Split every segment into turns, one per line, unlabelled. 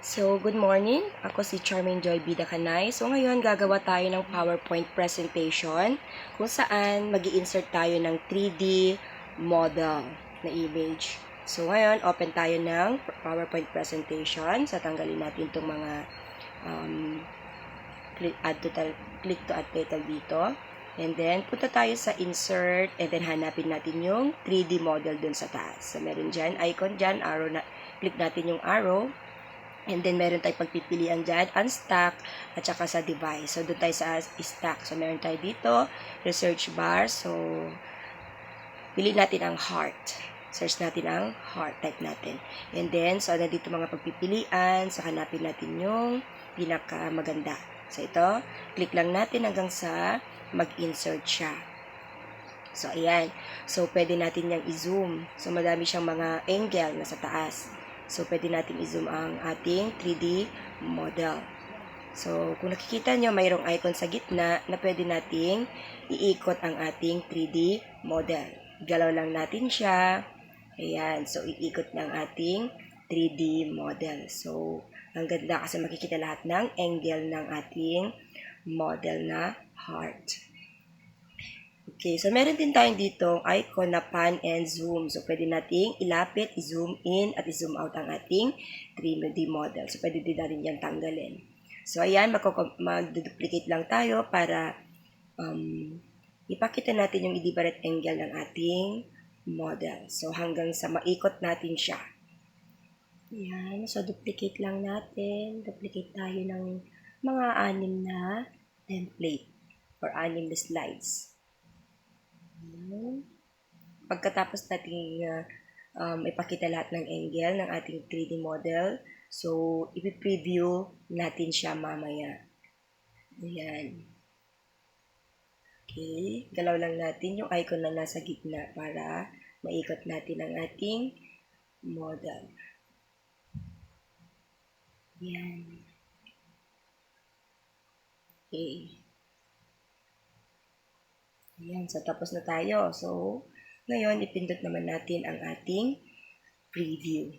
So, good morning. Ako si Charmaine Joy Bida Kanay. So, ngayon gagawa tayo ng PowerPoint presentation kung saan mag-i-insert tayo ng 3D model na image. So, ngayon, open tayo ng PowerPoint presentation. So, tanggalin natin itong mga click to add title dito. And then, punta tayo sa insert and then hanapin natin yung 3D model dun sa taas. So, meron dyan, icon dyan, arrow na, click natin yung arrow. And then, meron tayong pagpipilian dyan, unstack, at saka sa device. So, doon tayo sa stack. So, meron tayo dito, research bar. So, pili natin ang heart. Search natin ang heart, type natin. And then, so, dito mga pagpipilian. So, hanapin natin yung pinakamaganda. So, ito, click lang natin hanggang sa mag-insert siya. So, ayan. So, pwede natin yung i-zoom. So, madami siyang mga angle na sa taas. So, pwede natin i-zoom ang ating 3D model. So, kung nakikita nyo, mayroong icon sa gitna na pwede nating iikot ang ating 3D model. Galaw lang natin siya. Ayan. So, iikot ng ating 3D model. So, ang ganda kasi makikita lahat ng angle ng ating model na heart. Okay, so meron din tayong dito icon na pan and zoom. So, pwede nating ilapit, i-zoom in, at i-zoom out ang ating 3D model. So, pwede din natin yan tanggalin. So, ayan, mag-duplicate lang tayo para ipakita natin yung different angle ng ating model. So, hanggang sa maikot natin siya. Ayan, so duplicate lang natin. Duplicate tayo ng mga 6 na template or 6 na slides. Pagkatapos natin ipakita lahat ng angle ng ating 3D model, so ipi-preview natin siya mamaya. Ayan. Okay, galaw lang natin yung icon na nasa gitna para maikot natin ang ating model. Ayan. Okay. Ayan, so tapos na tayo. So, ngayon, ipindot naman natin ang ating preview.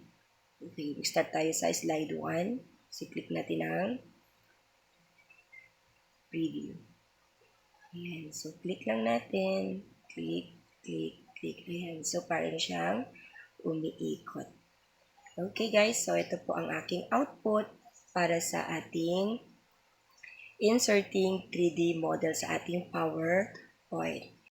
Okay, start tayo sa slide 1. So, click natin ang preview. Ayan, so click lang natin. Click, click, click. Ayan, so parang siyang umiikot. Okay guys, so ito po ang aking output para sa ating inserting 3D model sa ating PowerPoint.